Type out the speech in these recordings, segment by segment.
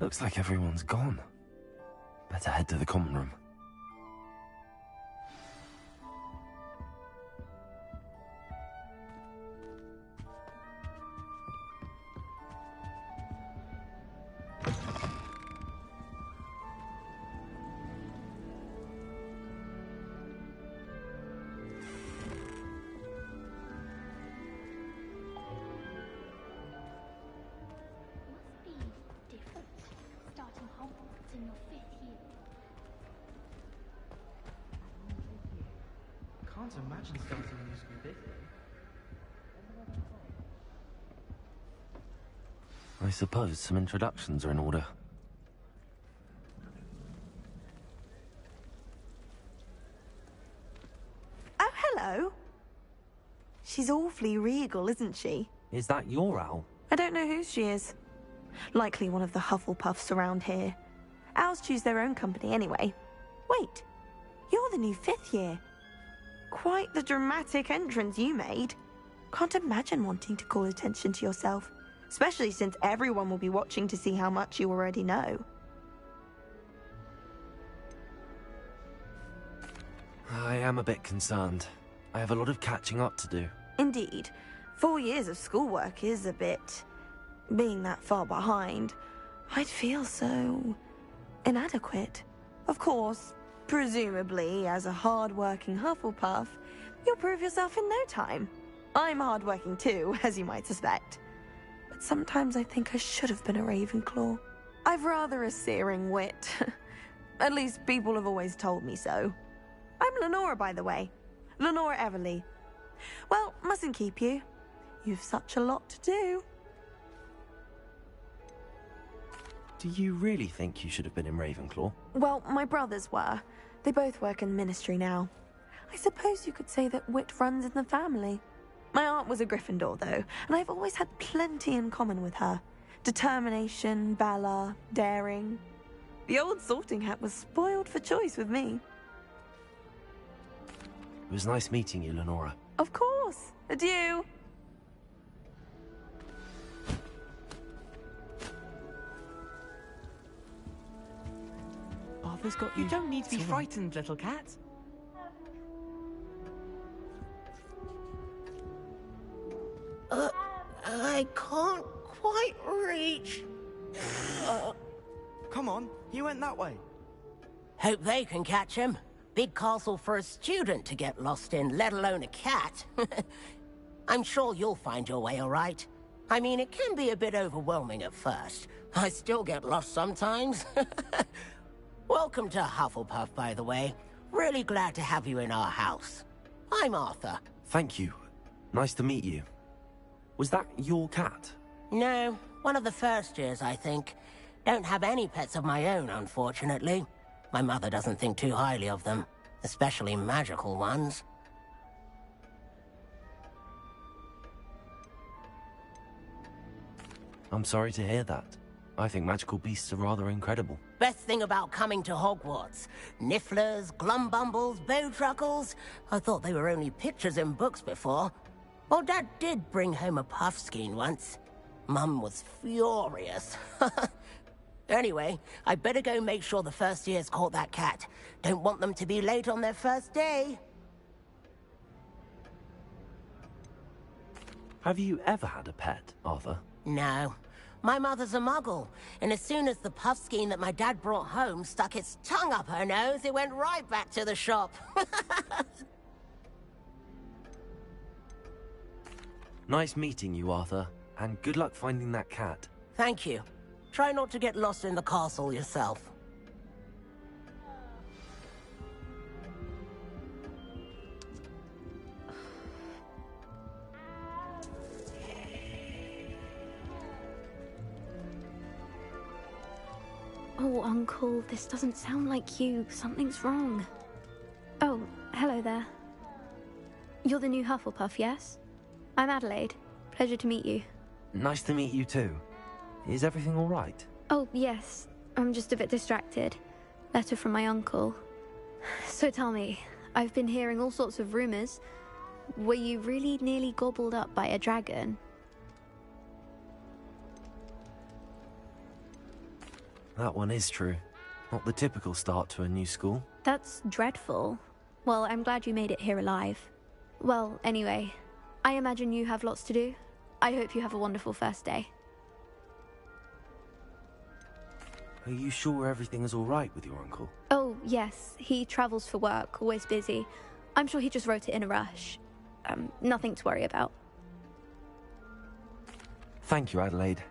Looks like everyone's gone. Better head to the common room. Can't imagine starting a new school this day. I suppose some introductions are in order. Oh, hello. She's awfully regal, isn't she? Is that your owl? I don't know who she is. Likely one of the Hufflepuffs around here. Owls choose their own company anyway. Wait, you're the new 5th year. Quite the dramatic entrance you made. Can't imagine wanting to call attention to yourself, especially since everyone will be watching to see how much you already know. I am a bit concerned. I have a lot of catching up to do. Indeed. 4 years of schoolwork is a bit... Being that far behind, I'd feel so... inadequate. Of course, presumably, as a hard-working Hufflepuff, you'll prove yourself in no time. I'm hard-working too, as you might suspect. But sometimes I think I should have been a Ravenclaw. I've rather a searing wit. At least people have always told me so. I'm Lenora, by the way. Lenora Everly. Well, mustn't keep you. You've such a lot to do. Do you really think you should have been in Ravenclaw? Well, my brothers were. They both work in the ministry now. I suppose you could say that wit runs in the family. My aunt was a Gryffindor, though, and I've always had plenty in common with her. Determination, valor, daring. The old sorting hat was spoiled for choice with me. It was nice meeting you, Lenora. Of course. Adieu. Arthur's got you. You don't need to be frightened, little cat. I can't quite reach. Come on, he went that way. Hope they can catch him. Big castle for a student to get lost in, let alone a cat. I'm sure you'll find your way all right. I mean, it can be a bit overwhelming at first. I still get lost sometimes. Welcome to Hufflepuff, by the way. Really glad to have you in our house. I'm Arthur. Thank you. Nice to meet you. Was that your cat? No, one of the first years, I think. Don't have any pets of my own, unfortunately. My mother doesn't think too highly of them, especially magical ones. I'm sorry to hear that. I think magical beasts are rather incredible. Best thing about coming to Hogwarts. Nifflers, glumbumbles, bowtruckles. I thought they were only pictures in books before. Well, Dad did bring home a puffskein once. Mum was furious. Anyway, I better go make sure the first years caught that cat. Don't want them to be late on their first day. Have you ever had a pet, Arthur? No. My mother's a muggle, and as soon as the puffskein that my dad brought home stuck its tongue up her nose, it went right back to the shop. Nice meeting you, Arthur, and good luck finding that cat. Thank you. Try not to get lost in the castle yourself. Oh, Uncle, this doesn't sound like you. Something's wrong. Oh, hello there. You're the new Hufflepuff, yes? I'm Adelaide. Pleasure to meet you. Nice to meet you too. Is everything all right? Oh, yes. I'm just a bit distracted. Letter from my uncle. So tell me, I've been hearing all sorts of rumors. Were you really nearly gobbled up by a dragon? that one is true. Not the typical start to a new school. That's dreadful. Well, I'm glad you made it here alive. Well, anyway, I imagine you have lots to do. I hope you have a wonderful first day. Are you sure everything is all right with your uncle? Oh, yes. He travels for work, always busy. I'm sure he just wrote it in a rush. Nothing to worry about. Thank you, Adelaide.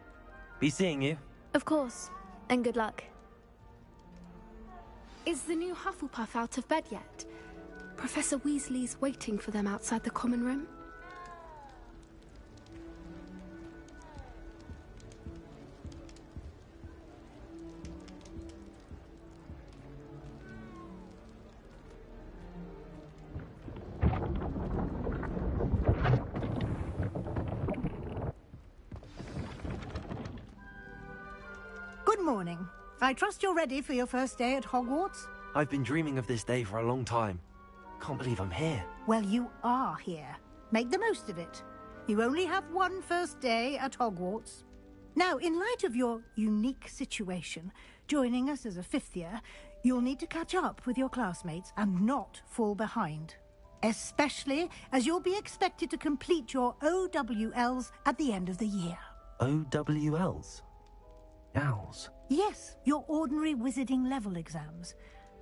Be seeing you. Of course. And good luck. Is the new Hufflepuff out of bed yet? Professor Weasley's waiting for them outside the common room. Good morning. I trust you're ready for your first day at Hogwarts? I've been dreaming of this day for a long time. Can't believe I'm here. Well, you are here. Make the most of it. You only have one first day at Hogwarts. Now, in light of your unique situation, joining us as a fifth year, you'll need to catch up with your classmates and not fall behind. Especially as you'll be expected to complete your OWLs at the end of the year. OWLs? Owls? Yes, your ordinary wizarding level exams.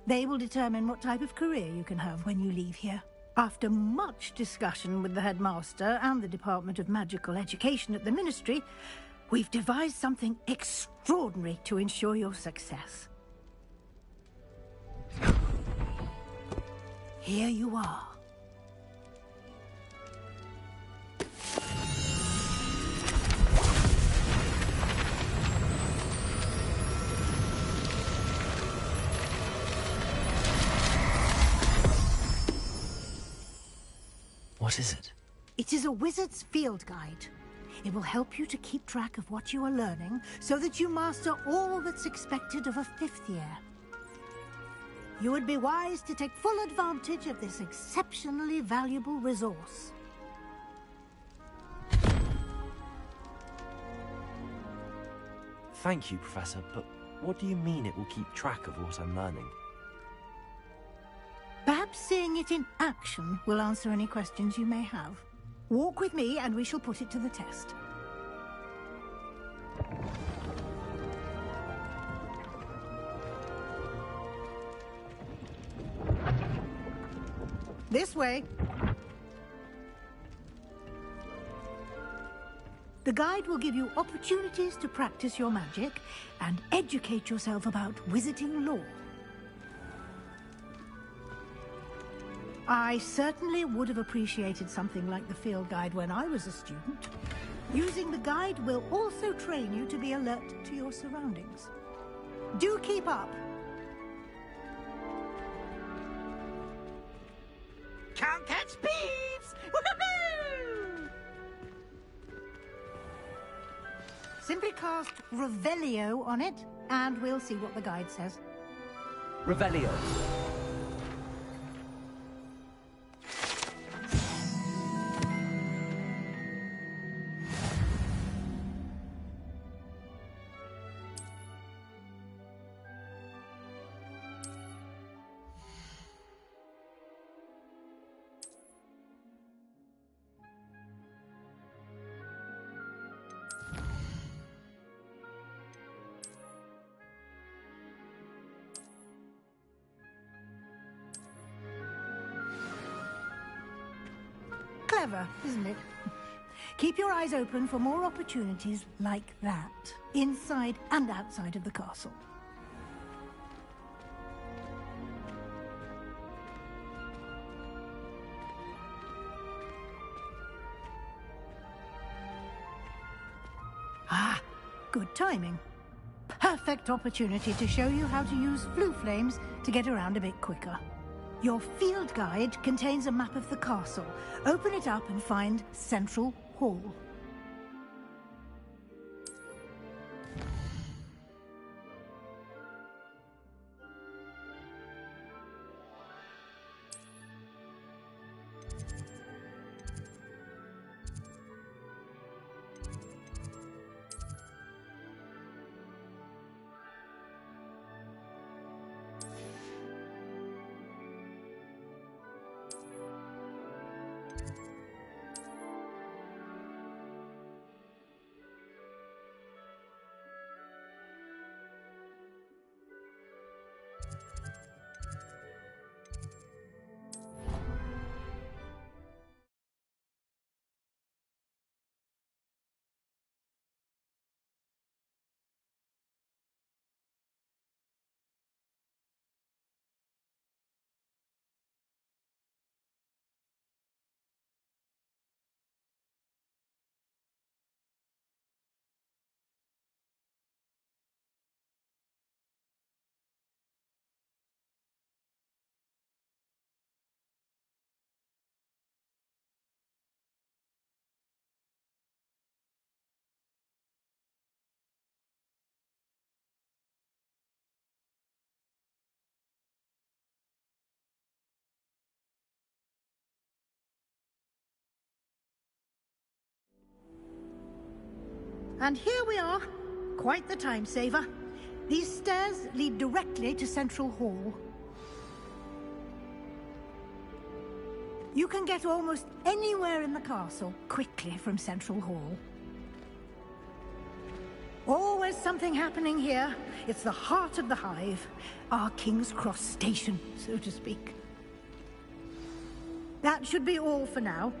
They will determine what type of career you can have when you leave here. After much discussion with the headmaster and the Department of Magical Education at the Ministry, we've devised something extraordinary to ensure your success. Here you are. What is it? It is a wizard's field guide. It will help you to keep track of what you are learning so that you master all that's expected of a fifth year. You would be wise to take full advantage of this exceptionally valuable resource. Thank you, Professor, but what do you mean it will keep track of what I'm learning? Perhaps seeing it in action will answer any questions you may have. Walk with me and we shall put it to the test. This way. The guide will give you opportunities to practice your magic and educate yourself about wizarding lore. I certainly would have appreciated something like the field guide when I was a student. Using the guide will also train you to be alert to your surroundings. Do keep up! Can't catch thieves! Woohoo! Simply cast Revelio on it, and we'll see what the guide says. Revelio. Clever, isn't it? Keep your eyes open for more opportunities like that, inside and outside of the castle. Ah, good timing. Perfect opportunity to show you how to use flue flames to get around a bit quicker. Your field guide contains a map of the castle. Open it up and find Central Hall. And here we are. Quite the time saver. These stairs lead directly to Central Hall. You can get almost anywhere in the castle quickly from Central Hall. Always something happening here. It's the heart of the hive. Our King's Cross station, so to speak. That should be all for now.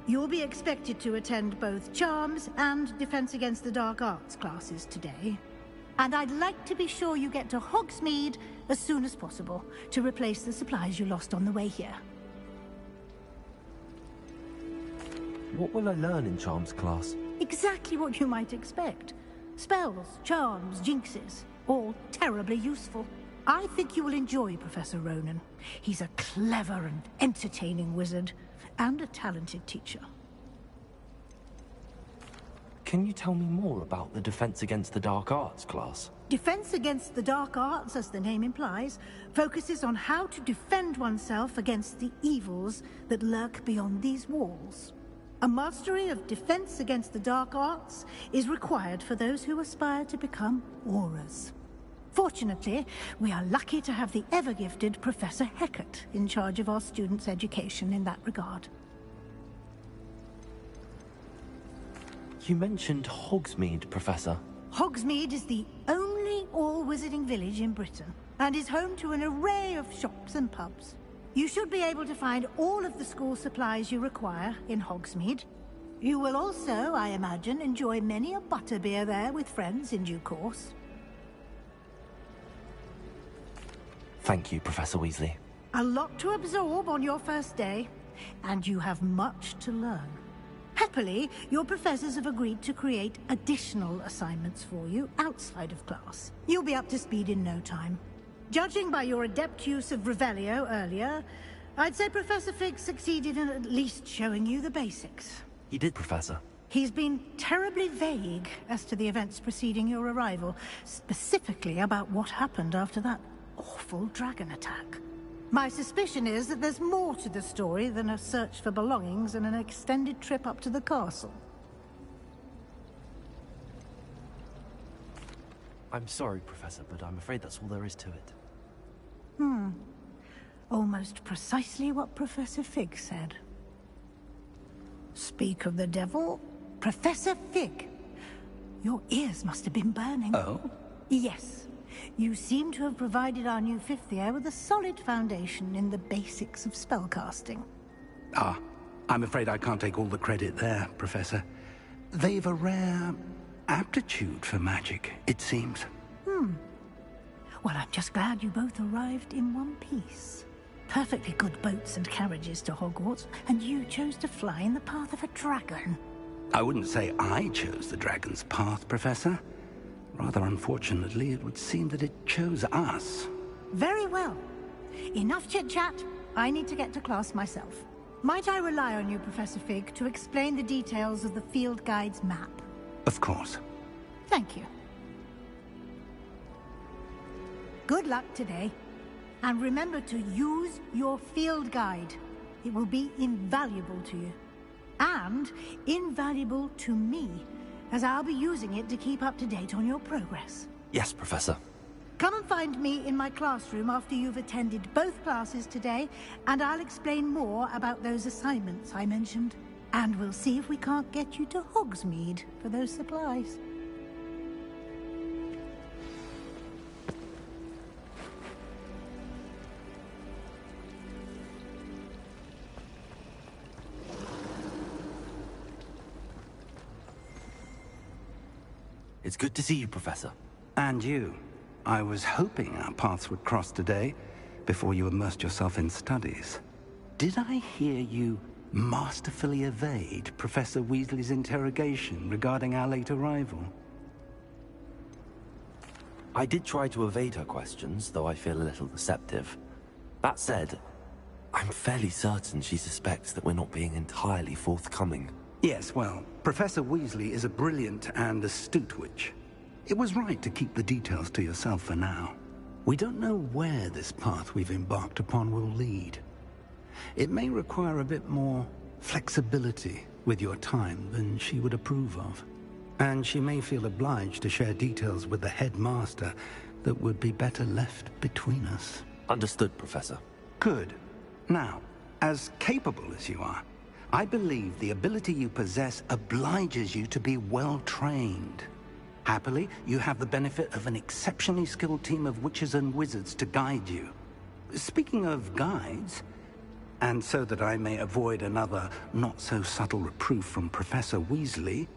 You'll be expected to attend both Charms and Defense Against the Dark Arts classes today. And I'd like to be sure you get to Hogsmeade as soon as possible to replace the supplies you lost on the way here. What will I learn in Charms class? Exactly what you might expect. Spells, charms, jinxes, all terribly useful. I think you will enjoy Professor Ronan. He's a clever and entertaining wizard, and a talented teacher. Can you tell me more about the Defense Against the Dark Arts class? Defense Against the Dark Arts, as the name implies, focuses on how to defend oneself against the evils that lurk beyond these walls. A mastery of Defense Against the Dark Arts is required for those who aspire to become Aurors. Fortunately, we are lucky to have the ever-gifted Professor Hecat in charge of our students' education in that regard. You mentioned Hogsmeade, Professor. Hogsmeade is the only all-wizarding village in Britain, and is home to an array of shops and pubs. You should be able to find all of the school supplies you require in Hogsmeade. You will also, I imagine, enjoy many a butterbeer there with friends in due course. Thank you, Professor Weasley. A lot to absorb on your first day, and you have much to learn. Happily, your professors have agreed to create additional assignments for you outside of class. You'll be up to speed in no time. Judging by your adept use of Revelio earlier, I'd say Professor Fig succeeded in at least showing you the basics. He did, Professor. He's been terribly vague as to the events preceding your arrival, specifically about what happened after that awful dragon attack. My suspicion is that there's more to the story than a search for belongings and an extended trip up to the castle. I'm sorry, Professor, but I'm afraid that's all there is to it. Almost precisely what Professor Fig said. Speak of the devil, Professor Fig. Your ears must have been burning. Oh? Yes. You seem to have provided our new fifth year with a solid foundation in the basics of spellcasting. Ah, I'm afraid I can't take all the credit there, Professor. They've a rare aptitude for magic, it seems. Well, I'm just glad you both arrived in one piece. Perfectly good boats and carriages to Hogwarts, and you chose to fly in the path of a dragon. I wouldn't say I chose the dragon's path, Professor. Rather unfortunately, it would seem that it chose us. Very well. Enough chit-chat. I need to get to class myself. Might I rely on you, Professor Fig, to explain the details of the field guide's map? Of course. Thank you. Good luck today. And remember to use your field guide. It will be invaluable to you. And invaluable to me, as I'll be using it to keep up to date on your progress. Yes, Professor. Come and find me in my classroom after you've attended both classes today, and I'll explain more about those assignments I mentioned. And we'll see if we can't get you to Hogsmeade for those supplies. It's good to see you, Professor. And you. I was hoping our paths would cross today, before you immersed yourself in studies. Did I hear you masterfully evade Professor Weasley's interrogation regarding our late arrival? I did try to evade her questions, though I feel a little deceptive. That said, I'm fairly certain she suspects that we're not being entirely forthcoming. Yes, well, Professor Weasley is a brilliant and astute witch. It was right to keep the details to yourself for now. We don't know where this path we've embarked upon will lead. It may require a bit more flexibility with your time than she would approve of. And she may feel obliged to share details with the headmaster that would be better left between us. Understood, Professor. Good. Now, as capable as you are, I believe the ability you possess obliges you to be well-trained. Happily, you have the benefit of an exceptionally skilled team of witches and wizards to guide you. Speaking of guides, and so that I may avoid another not-so-subtle reproof from Professor Weasley,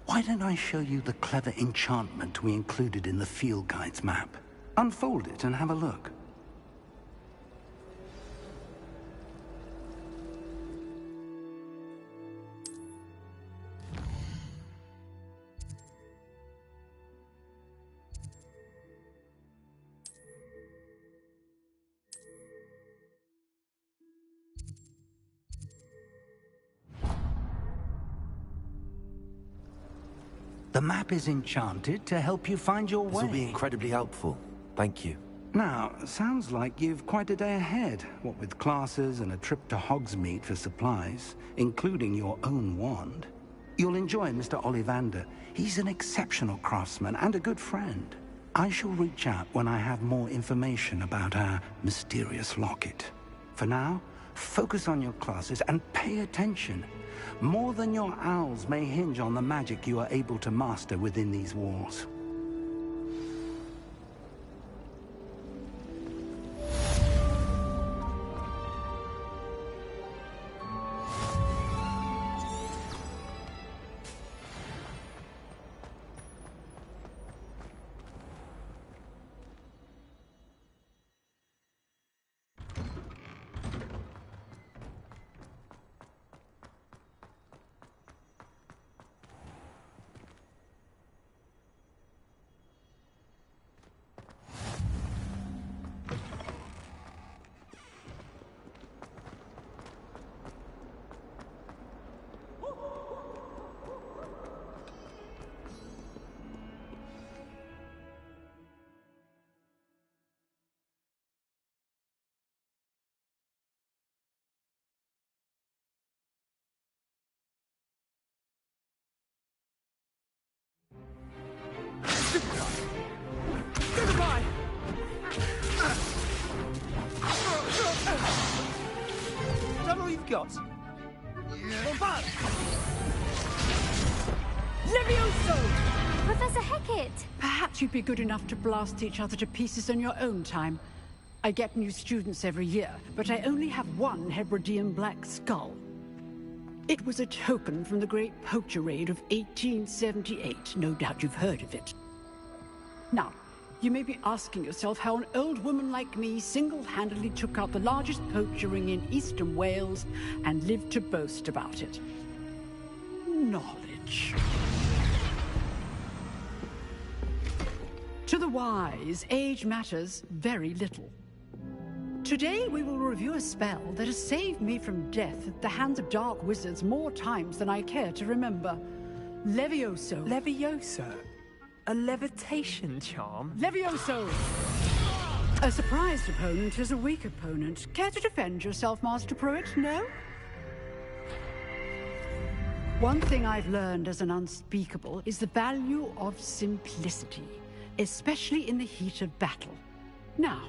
why don't I show you the clever enchantment we included in the field guide's map? Unfold it and have a look. The map is enchanted to help you find your way. This will be incredibly helpful. Thank you. Now, sounds like you've quite a day ahead, what with classes and a trip to Hogsmeade for supplies, including your own wand. You'll enjoy Mr. Ollivander. He's an exceptional craftsman and a good friend. I shall reach out when I have more information about our mysterious locket. For now, focus on your classes and pay attention. More than your owls may hinge on the magic you are able to master within these walls. Goodbye! Is that all you've got? Bombard! Levioso! Professor Hecat! Perhaps you'd be good enough to blast each other to pieces on your own time. I get new students every year, but I only have one Hebridean black skull. It was a token from the Great Poacher Raid of 1878. No doubt you've heard of it. Now, you may be asking yourself how an old woman like me single-handedly took out the largest poacher ring in eastern Wales and lived to boast about it. Knowledge. To the wise, age matters very little. Today we will review a spell that has saved me from death at the hands of dark wizards more times than I care to remember. Levioso. Levioso? A levitation charm? Levioso! A surprised opponent is a weak opponent. Care to defend yourself, Master Pruitt? No? One thing I've learned as an unspeakable is the value of simplicity, especially in the heat of battle. Now,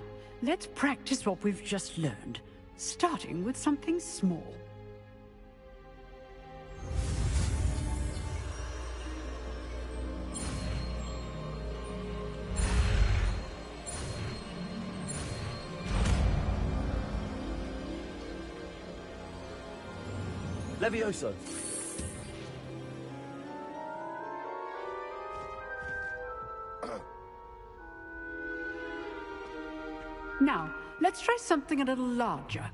let's practice what we've just learned, starting with something small. Levioso! Now, let's try something a little larger.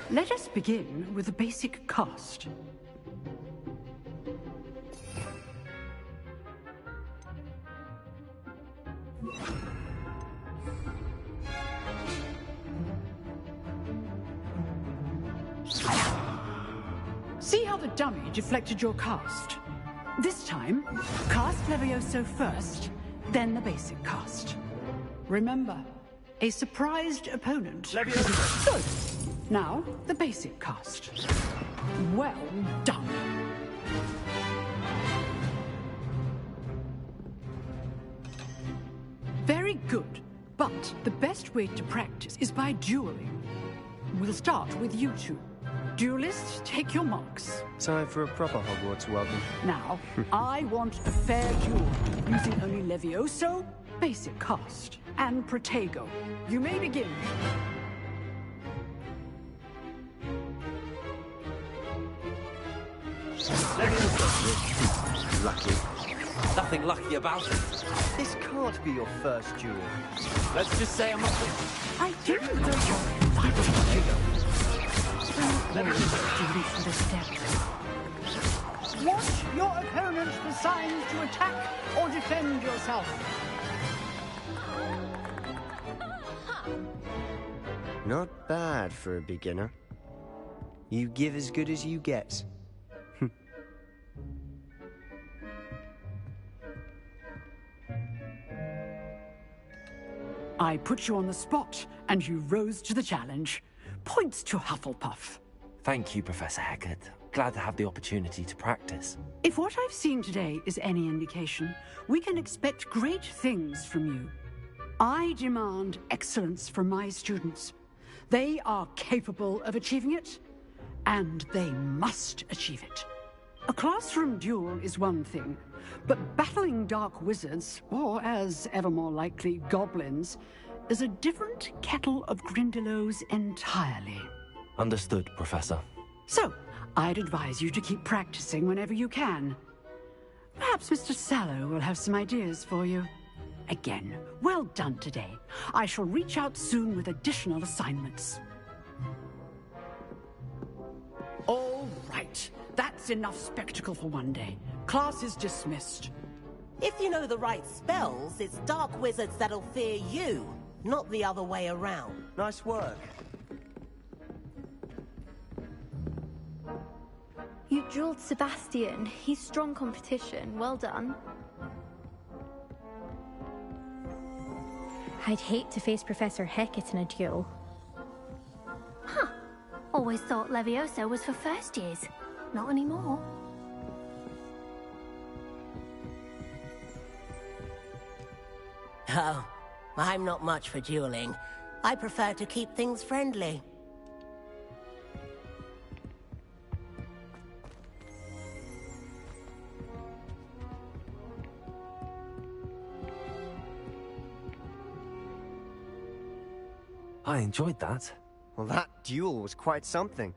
Let us begin with the basic cast. See how the dummy deflected your cast? This time, cast Levioso first, then the basic cast. Remember, a surprised opponent. Levioso! Good. Now, the basic cast. Well done. Very good. But the best way to practice is by dueling. We'll start with you two. Duelists, take your marks. Time for a proper Hogwarts welcome. Now, I want a fair duel, using only Levioso, basic cast, and Protego. You may begin. Lucky. Nothing lucky about it. This can't be your first duel. Let's just say I'm not... I do know Watch your opponent for signs to attack or defend yourself. Not bad for a beginner. You give as good as you get. I put you on the spot, and you rose to the challenge. Points to Hufflepuff. Thank you, Professor Hecat. Glad to have the opportunity to practice. If what I've seen today is any indication, we can expect great things from you. I demand excellence from my students. They are capable of achieving it, and they must achieve it. A classroom duel is one thing, but battling dark wizards, or as ever more likely, goblins, is a different kettle of Grindylows entirely. Understood, Professor. So, I'd advise you to keep practicing whenever you can. Perhaps Mr. Sallow will have some ideas for you. Again, well done today. I shall reach out soon with additional assignments. All right. That's enough spectacle for one day. Class is dismissed. If you know the right spells, it's dark wizards that'll fear you, not the other way around. Nice work. You dueled Sebastian. He's strong competition. Well done. I'd hate to face Professor Hecat in a duel. Huh. Always thought Levioso was for first years. Not anymore. Oh, I'm not much for dueling. I prefer to keep things friendly. I enjoyed that. Well, that duel was quite something.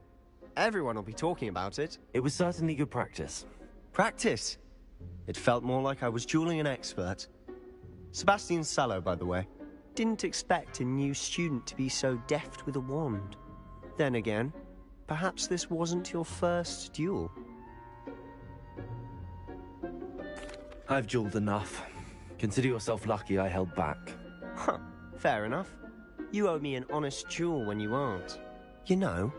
Everyone will be talking about it. It was certainly good practice. Practice? It felt more like I was dueling an expert. Sebastian Sallow, by the way. Didn't expect a new student to be so deft with a wand. Then again, perhaps this wasn't your first duel. I've dueled enough. Consider yourself lucky I held back. Huh, fair enough. You owe me an honest duel when you aren't. You know,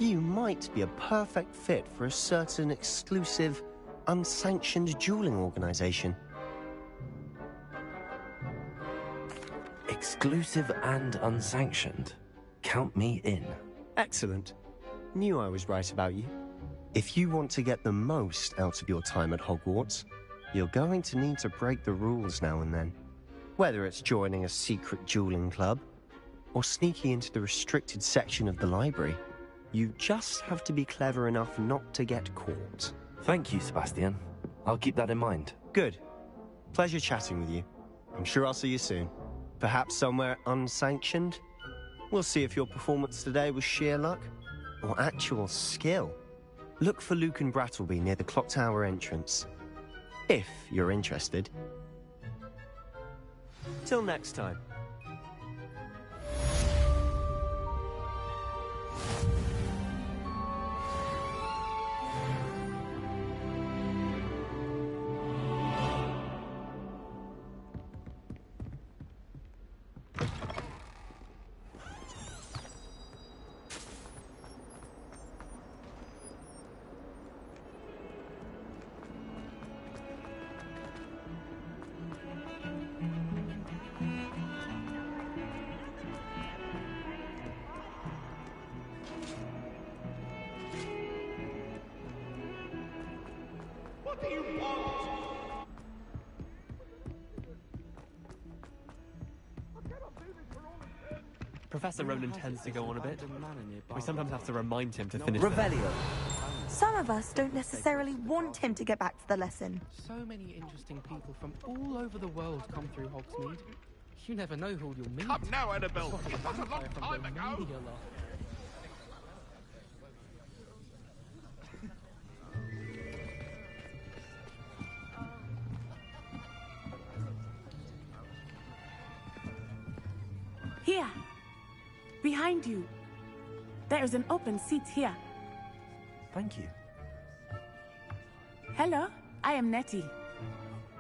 you might be a perfect fit for a certain exclusive, unsanctioned dueling organization. Exclusive and unsanctioned. Count me in. Excellent. Knew I was right about you. If you want to get the most out of your time at Hogwarts, you're going to need to break the rules now and then. Whether it's joining a secret dueling club, or sneaking into the restricted section of the library, you just have to be clever enough not to get caught. Thank you, Sebastian. I'll keep that in mind. Good. Pleasure chatting with you. I'm sure I'll see you soon. Perhaps somewhere unsanctioned? We'll see if your performance today was sheer luck, or actual skill. Look for Luke and Brattleby near the clock tower entrance. If you're interested. Till next time. you want. Professor Ronan tends to go on a bit. We sometimes have to remind him to finish. Revelio. Some of us don't necessarily want him to get back to the lesson. So many interesting people from all over the world come through Hogsmeade. You never know who you'll meet. Come now, Annabelle. Spotted It was a long vampire from time the ago. media lot. Here. Behind you. There is an open seat here. Thank you. Hello, I am Nettie.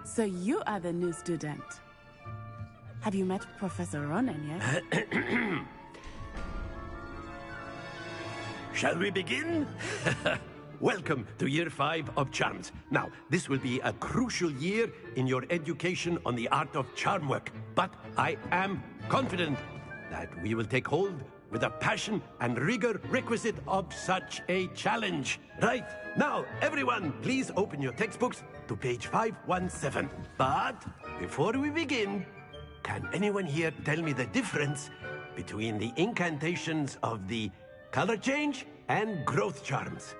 So you are the new student. Have you met Professor Ronan yet? Shall we begin? Welcome to Year 5 of Charms. Now, this will be a crucial year in your education on the art of charm work, but I am confident that we will take hold with the passion and rigor requisite of such a challenge. Right, now, everyone, please open your textbooks to page 517. But before we begin, can anyone here tell me the difference between the incantations of the color change and growth charms?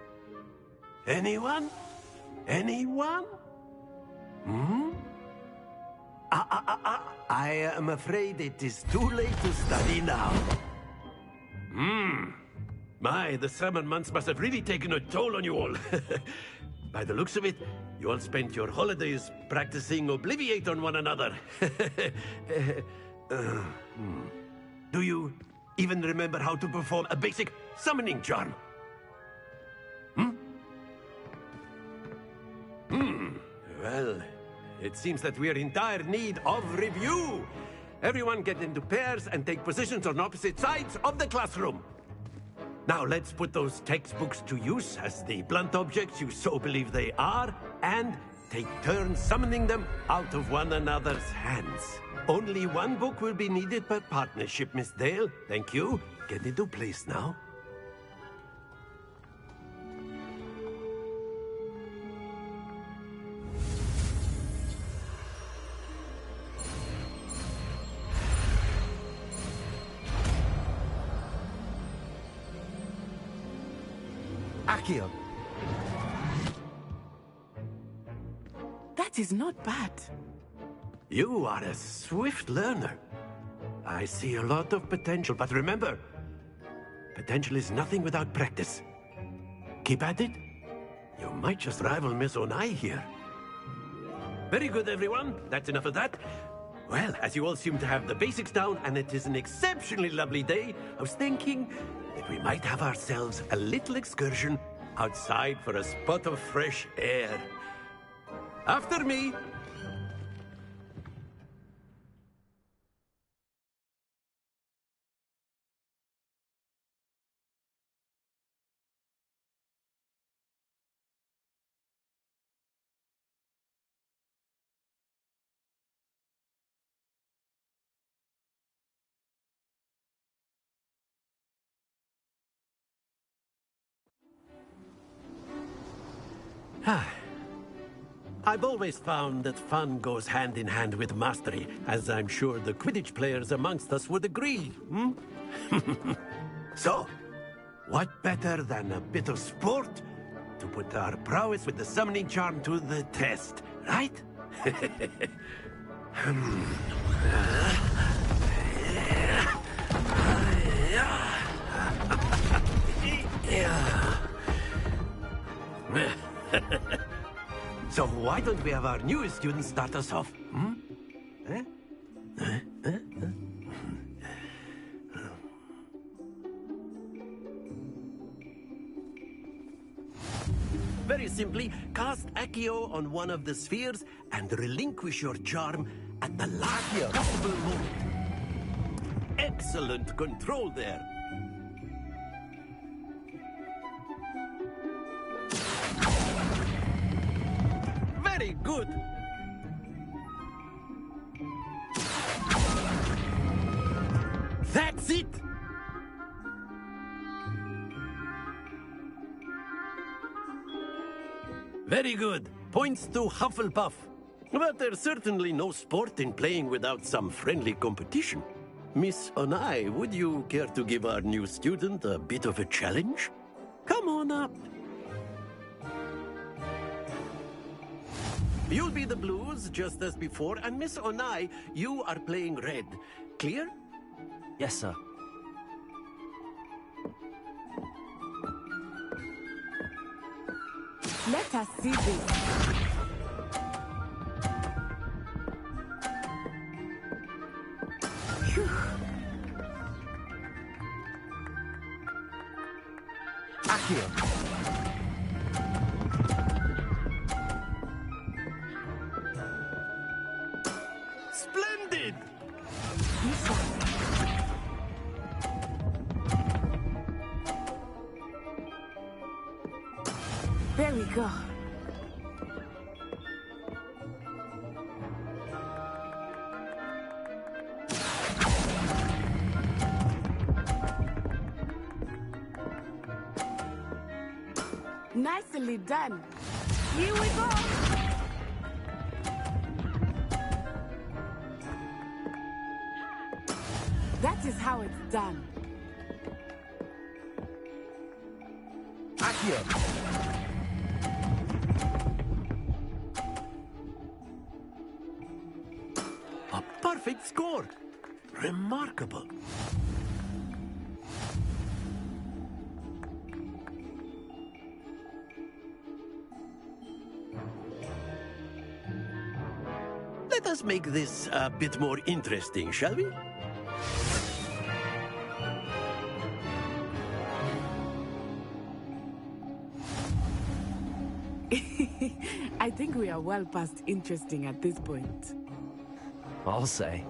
Anyone? Anyone? I am afraid it is too late to study now. My, the summer months must have really taken a toll on you all. By the looks of it, you all spent your holidays practicing Obliviate on one another. Do you even remember how to perform a basic summoning charm? Well, it seems that we are in dire need of review. Everyone get into pairs and take positions on opposite sides of the classroom. Now let's put those textbooks to use as the blunt objects you so believe they are, and take turns summoning them out of one another's hands. Only one book will be needed per partnership, Miss Dale. Thank you. Get into place now. Accio. That is not bad. You are a swift learner. I see a lot of potential, but remember, potential is nothing without practice. Keep at it. You might just rival Miss Onai here. Very good, everyone. That's enough of that. Well, as you all seem to have the basics down, and it is an exceptionally lovely day, I was thinking that we might have ourselves a little excursion outside for a spot of fresh air. After me. I've always found that fun goes hand in hand with mastery, as I'm sure the Quidditch players amongst us would agree. So, what better than a bit of sport to put our prowess with the summoning charm to the test, right? So why don't we have our newest student start us off? Very simply, cast Accio on one of the spheres and relinquish your charm at the last possible moment. Excellent control there. Very good. That's it. Very good. Points to Hufflepuff. But there's certainly no sport in playing without some friendly competition. Miss Onai, would you care to give our new student a bit of a challenge? Come on up. You'll be the blues, just as before, and Miss Onai, you are playing red. Clear? Yes, sir. Let us see this. Phew. Accio. Splendid! There we go. Nicely done. Here we go. That is how it's done. Accio. A perfect score. Remarkable. Let us make this a bit more interesting, shall we? I think we are well past interesting at this point. I'll say.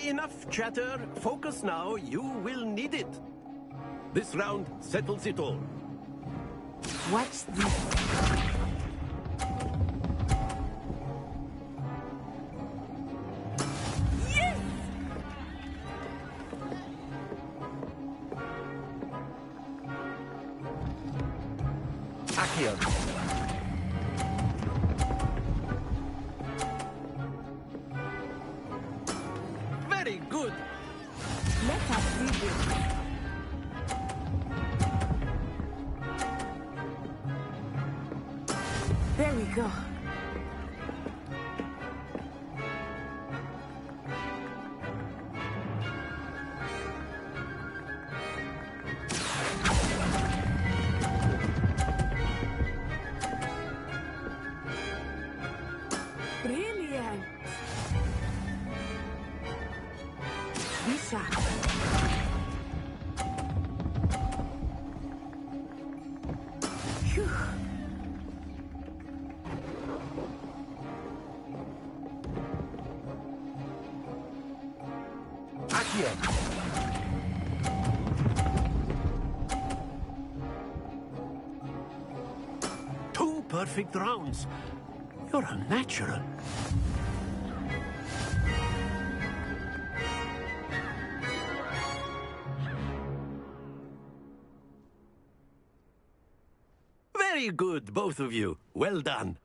Enough chatter. Focus now. You will need it. This round settles it all. Watch this. Yes! Accio. Very good. Let us see this. There we go. Brilliant. Lisa. Phew. Accio. Two perfect rounds. You're a natural. Very good, both of you. Well done.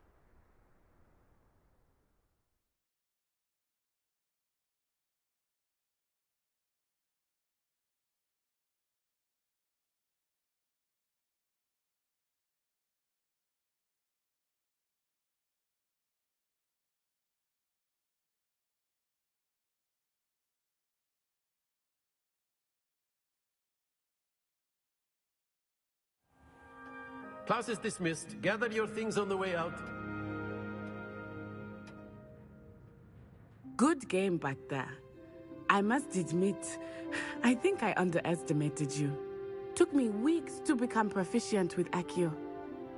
Class is dismissed. Gather your things on the way out. Good game back there. I must admit, I think I underestimated you. Took me weeks to become proficient with Accio.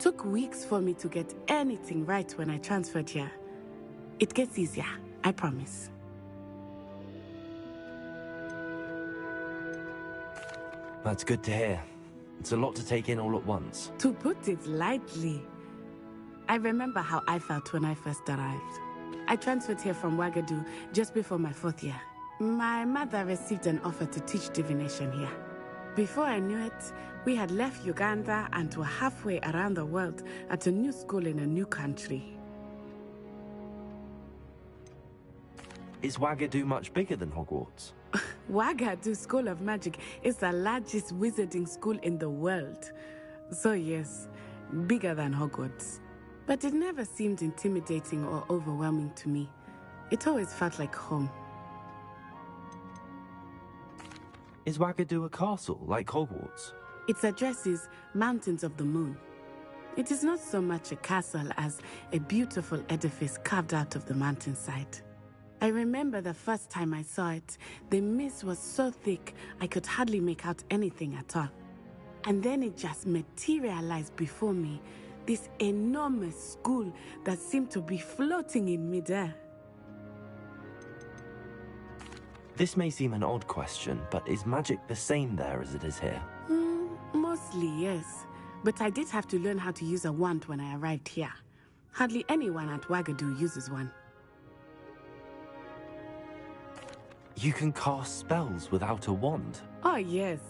Took weeks for me to get anything right when I transferred here. It gets easier, I promise. That's good to hear. It's a lot to take in all at once. To put it lightly, I remember how I felt when I first arrived. I transferred here from Wagadu just before my 4th year. My mother received an offer to teach divination here. Before I knew it, we had left Uganda and were halfway around the world at a new school in a new country. Is Wagadu much bigger than Hogwarts? Wagadu School of Magic is the largest wizarding school in the world. So yes, bigger than Hogwarts. But it never seemed intimidating or overwhelming to me. It always felt like home. Is Wagadu a castle, like Hogwarts? Its address is Mountains of the Moon. It is not so much a castle as a beautiful edifice carved out of the mountainside. I remember the first time I saw it, the mist was so thick I could hardly make out anything at all. And then it just materialized before me, this enormous school that seemed to be floating in midair. This may seem an odd question, but is magic the same there as it is here? Mostly, yes. But I did have to learn how to use a wand when I arrived here. Hardly anyone at Wagadu uses one. You can cast spells without a wand? Oh, yes.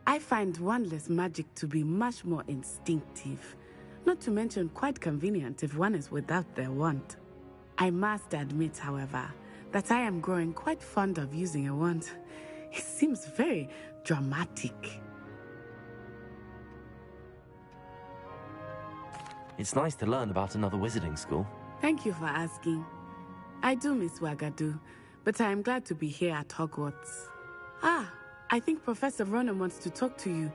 I find wandless magic to be much more instinctive. Not to mention quite convenient if one is without their wand. I must admit, however, that I am growing quite fond of using a wand. It seems very dramatic. It's nice to learn about another wizarding school. Thank you for asking. I do miss Wagadu, but I am glad to be here at Hogwarts. I think Professor Ronan wants to talk to you.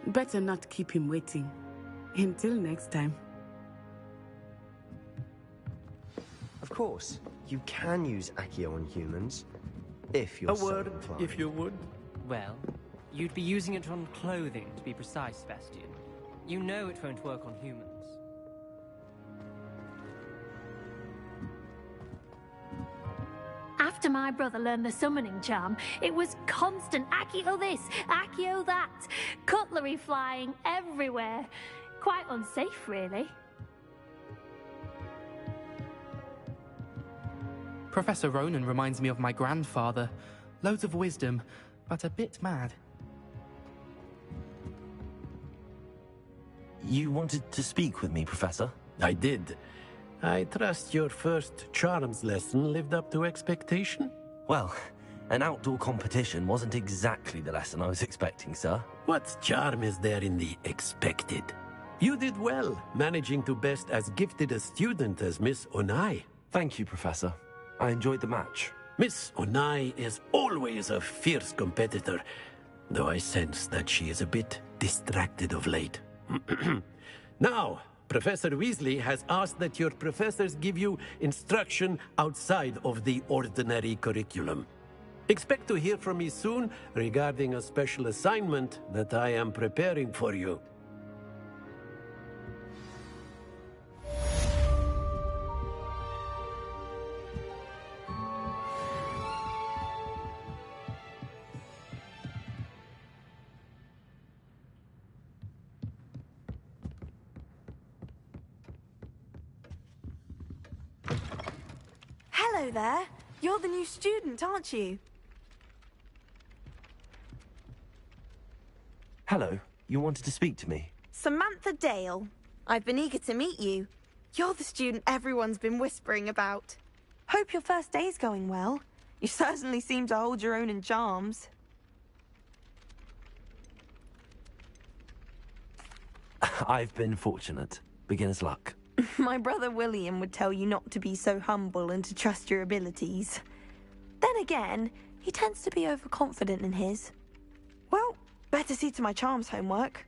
Better not keep him waiting. Until next time. Of course, you can use Accio on humans, if you're A so word, inclined. if you would. Well, you'd be using it on clothing, to be precise, Sebastian. You know it won't work on humans. After my brother learned the summoning charm, it was constant Accio this, Accio that, cutlery flying everywhere. Quite unsafe, really. Professor Ronan reminds me of my grandfather. Loads of wisdom, but a bit mad. You wanted to speak with me, Professor? I did. I trust your first charms lesson lived up to expectation? Well, an outdoor competition wasn't exactly the lesson I was expecting, sir. What charm is there in the expected? You did well, managing to best as gifted a student as Miss Onai. Thank you, Professor. I enjoyed the match. Miss Onai is always a fierce competitor, though I sense that she is a bit distracted of late. Now, Professor Weasley has asked that your professors give you instruction outside of the ordinary curriculum. Expect to hear from me soon regarding a special assignment that I am preparing for you. Hello there. You're the new student, aren't you? Hello. You wanted to speak to me? Samantha Dale. I've been eager to meet you. You're the student everyone's been whispering about. Hope your first day's going well. You certainly seem to hold your own in charms. I've been fortunate. Beginner's luck. My brother William would tell you not to be so humble and to trust your abilities. Then again, he tends to be overconfident in his. Well, better see to my charms homework.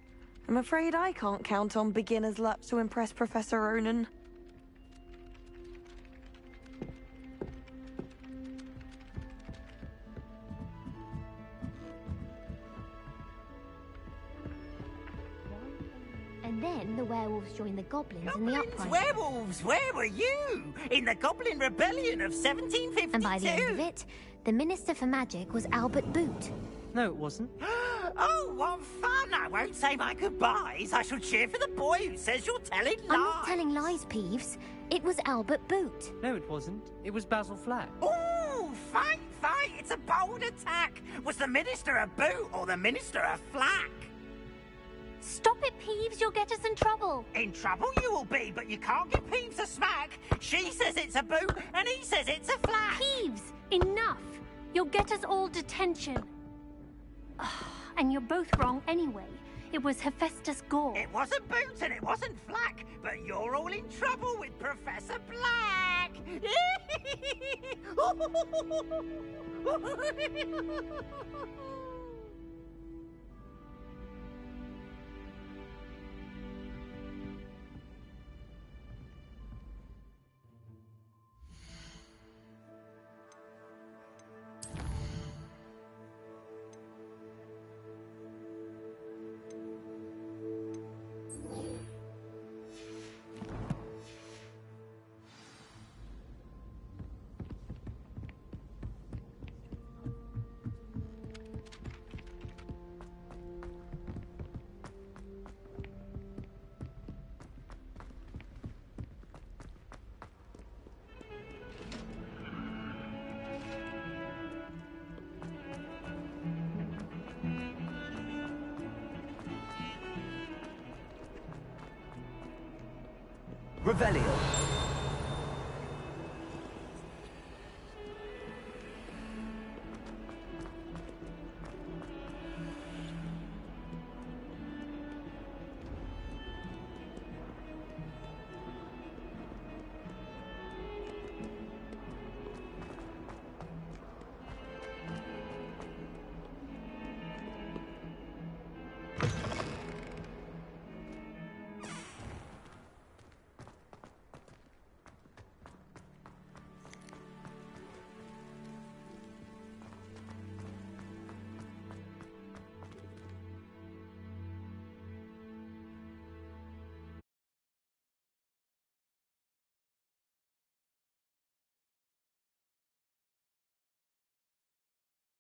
I'm afraid I can't count on beginner's luck to impress Professor Ronan. And then the werewolves joined the goblins in the uprising. Werewolves, where were you? In the Goblin Rebellion of 1752. And by the end of it, the Minister for Magic was Albert Boot. No, it wasn't. Oh, what fun! I won't say my goodbyes. I shall cheer for the boy who says you're telling lies. I'm not telling lies, Peeves. It was Albert Boot. No, it wasn't. It was Basil Flack. Oh, fight! It's It's a bold attack. Was the Minister a boot or the Minister a flack? Stop it, Peeves. You'll get us in trouble. In trouble you will be, but you can't give Peeves a smack. She says it's a boot, and he says it's a flack. Peeves, enough. You'll get us all detention. And you're both wrong anyway. It was Hephaestus Gore. It wasn't boot and it wasn't flack, but you're all in trouble with Professor Black. Revelio.